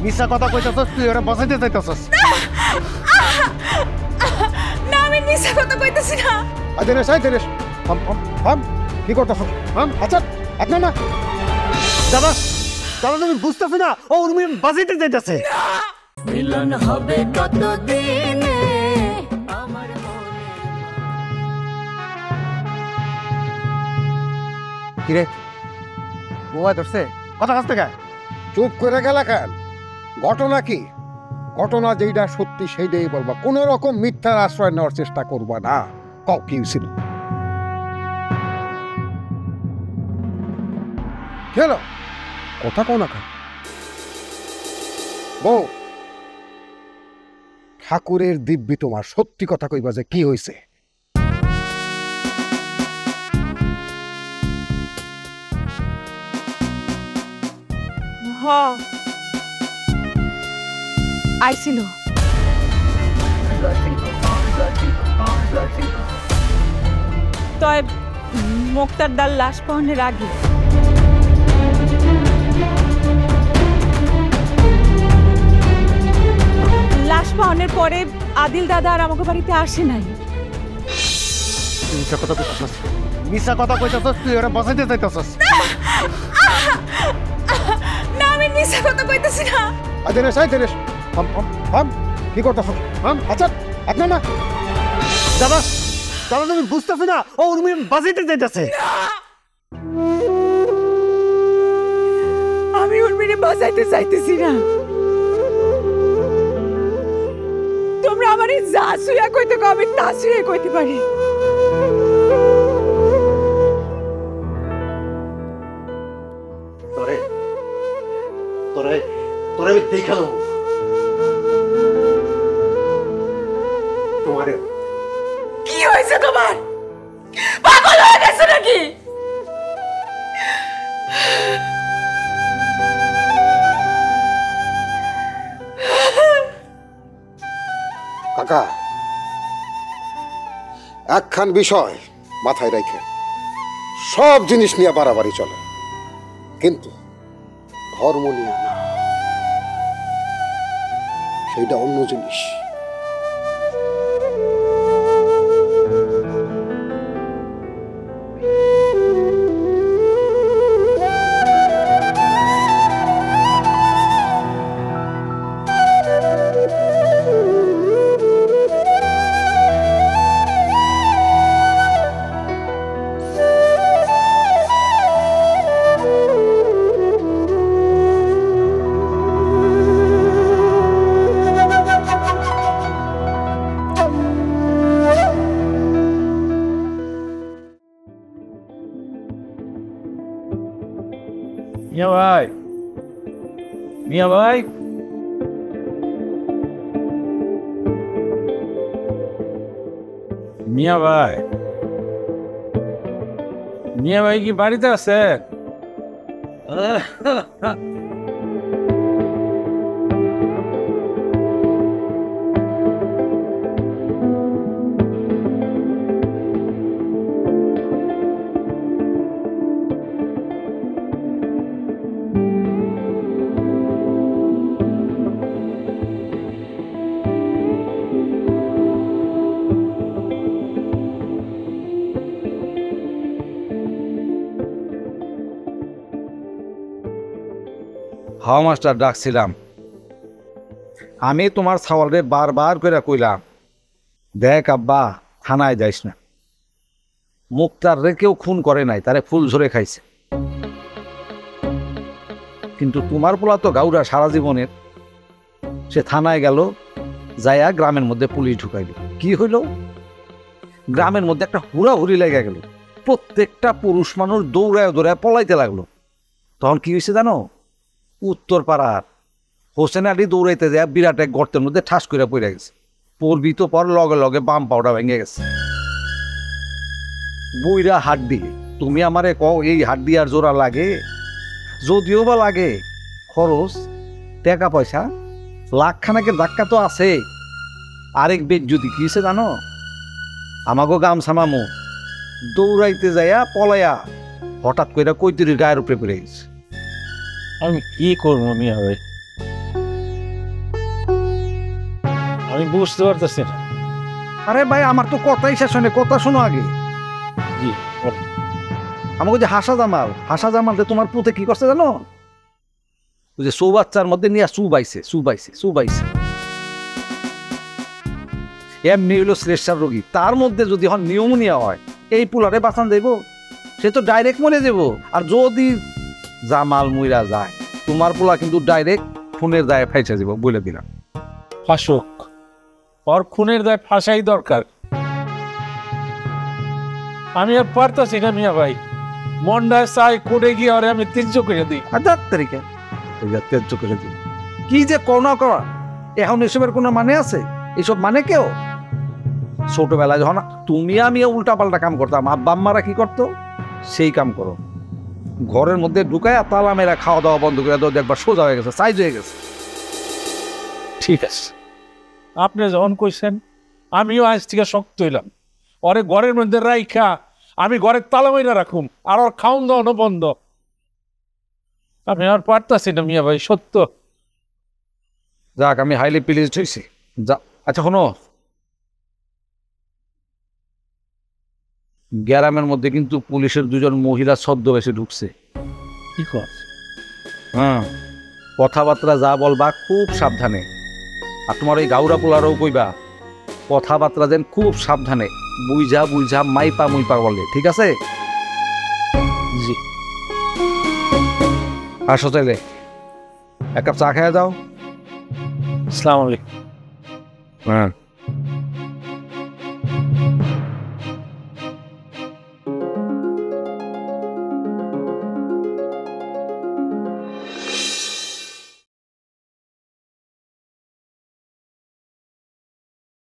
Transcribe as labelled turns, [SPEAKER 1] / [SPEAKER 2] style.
[SPEAKER 1] মিছা কথা কইতাছস, তুই ওরা বাঁচাইতে চাইতাছস।
[SPEAKER 2] না আমি মিছা কথা কইতাছি না।
[SPEAKER 3] দিনেশ দিনেশ থাম, কি করতেছ? আচ্ছা আপনার না
[SPEAKER 1] দাদা দাদা তুমি বুঝতেছ না, ও উর্মি বাঁচাইতে চাইতাছে।
[SPEAKER 4] মিলন হবে কতদিনে আমার
[SPEAKER 1] কিরে বোয়া ধরছে কথা কাছ থেকে?
[SPEAKER 3] চুপ করে গেলা কেন? ঘটনা কি? ঘটনা যেইটা সত্যি সেইটাই বলবা, কোন রকম মিথ্যার আশ্রয় নেওয়ার চেষ্টা করবা না। কও কি হয়েছিল? কেন কথা কও না কেন? বউ, ঠাকুরের দিব্যি তোমার সত্যি কথা কইবা যে কি হয়েছে?
[SPEAKER 2] হ আইছিল। তয় মুক্তারদার লাশ পাওয়ানোর আগে লাশ পাওয়ানোর পরে আদিল দাদা আর আমাকে বাড়িতে আসে নাই।
[SPEAKER 1] মিছা কথা কইতাছস, মিছা কথা কইতাছস, তুই ওরা বাঁচাইতে চাইতাছস।
[SPEAKER 2] না আমি মিছা কথা কইতাছি না।
[SPEAKER 3] দিনেশ থাম, কি করতেছ? আচ্ছা আপনার না
[SPEAKER 1] দাদা দাদা তুমি বুঝতেছ না, ও উর্মি বাঁচাইতে চাইতাছে।
[SPEAKER 2] আমি উর্মিরে বাঁচাইতে চাইতেছি না। তোমরা আমারে যা শুয়া কইতে কও আমি তা শুয়ে কইতে পারি।
[SPEAKER 1] তোরে তোরে তোরে আমি দেখা দেবো। তোমারে
[SPEAKER 2] কি হয়েছে তোমার? পাগল হয়ে গেছো নাকি?
[SPEAKER 3] কাকা, একখান বিষয় মাথায় রেখে সব জিনিস নিয়ে বাড়াবাড়ি চলে, কিন্তু ধর্ম নিয়ে না, সেইটা অন্য জিনিস।
[SPEAKER 5] মিয়া ভাই, মিয়া ভাই, মিয়া ভাই, মিয়া ভাই কি বাড়িতে আছে? হাওয়া মাস্টার ডাকছিলাম। আমি তোমার ছাওয়ালরে বারবার করে কইলাম, দেখ আব্বা থানায় যাইস না। মুক্তার রে কেউ খুন করে নাই, তারে ফুল ঝরে খাইছে। কিন্তু তোমার পোলা তো গাউরা সারা জীবনের, সে থানায় গেল, যাইয়া গ্রামের মধ্যে পুলিশ ঢুকাইল। কি হইল? গ্রামের মধ্যে একটা হুড়াহুড়ি লেগে গেল, প্রত্যেকটা পুরুষ মানুষ দৌড়ায় দৌড়ায় পলাইতে লাগলো। তখন কি হয়েছে জানো? উত্তর পাড়ার হোসেন আলী দৌড়াইতে যায় বিরাট এক গর্তের মধ্যে ঠাস করে পড়ে গেছে। পড়বি তো পর লগে লগে বাম পাউডা ভেঙে গেছে। বইরা হাড্ডি, তুমি আমারে কও এই হাড্ডি আর জোড়া লাগে? যদিও বা লাগে, খরচ টাকা পয়সা লাখখানাকের ধাক্কা তো আছে। আরেক বেদ যদি কি হয়েছে জানো? আমাগো গামছা মামু দৌড়াইতে যাইয়া পলাইয়া হঠাৎ করে কৈতুরির গায়ের উপরে পড়ে গেছে। আমি কি করবো মিয়া ভাই?
[SPEAKER 6] আমি বুঝতে পারতেছি না।
[SPEAKER 5] আরে ভাই আমার তো কথাই শেষ হয়নি, কথা শোনো আগে।
[SPEAKER 6] জি বলেন।
[SPEAKER 5] আমাকে যে হাসা জামাল তোমার পুতে কি করছে জানো? ওই যে চৌবাচ্চার মধ্যে নিয়ে চুবাইছে। এমনি হইলো শ্রেষ্ঠার রোগী, তার মধ্যে যদি হন নিউমোনিয়া হয়, এই পুলারে বাঁচান দেব? সে তো ডাইরেক্ট মরে যাব। আর যদি জামাল মুইরা যায়, তোমার পোলা কিন্তু ডাইরেক্ট খুনের দায়ে ফাইসা যাব, বলে দিলাম।
[SPEAKER 6] ফাঁসুক, ওর খুনের দায় ফাঁসাই দরকার। আমি আর পারতাছি না মিয়া ভাই, মন্ডায় চাই কোর্টে গিয়ে ওরে আমি 300 করে দিই।
[SPEAKER 5] আর 10 তারিখে তেজ্য করে দিই। কি যে করোনা করা, এখন এসবের কোনো মানে আছে? এসব মানে কেউ? ছোটবেলায় যখন তুমি আমি উল্টা পাল্টা কাম করতাম, আব্বা আম্মারা কি করতো সেই কাম করো। ঘরের মধ্যে ঢুকায় তালা মেরা খাওয়া দাওয়া বন্ধ করে দাও, দেখবার সোজা হয়ে গেছে, সাইজ হয়ে গেছে।
[SPEAKER 6] ঠিক আছে, আপনি যখন কইছেন আমিও আজ থেকে শক্ত হইলাম। ওরে ঘরের মধ্যে রাইখা আমি ঘরের তালা মাইরা রাখুম, আর ওর খাওন দাওয়ানো বন্ধ। আমি আর পারতাছি না মিয়া ভাই, সত্য।
[SPEAKER 5] যাক, আমি হাইলি প্লিজড হয়েছি। যা, আচ্ছা শোনো, গ্রামের মধ্যে কিন্তু পুলিশের 2জন মহিলা ছদ্মবেশে ঢুকছে।
[SPEAKER 6] কি কর?
[SPEAKER 5] হ্যাঁ, কথাবার্তা যা বলবা খুব সাবধানে। আর তোমার ওই গাউরা পোলারও কইবা কথাবার্তা যেন খুব সাবধানে, বুঝা মাইপা বলে, ঠিক আছে?
[SPEAKER 6] জি।
[SPEAKER 5] আসো চাইলে এক কাপ চা খেয়ে যাও।
[SPEAKER 6] আসসালামু আলাইকুম।
[SPEAKER 5] হ্যাঁ।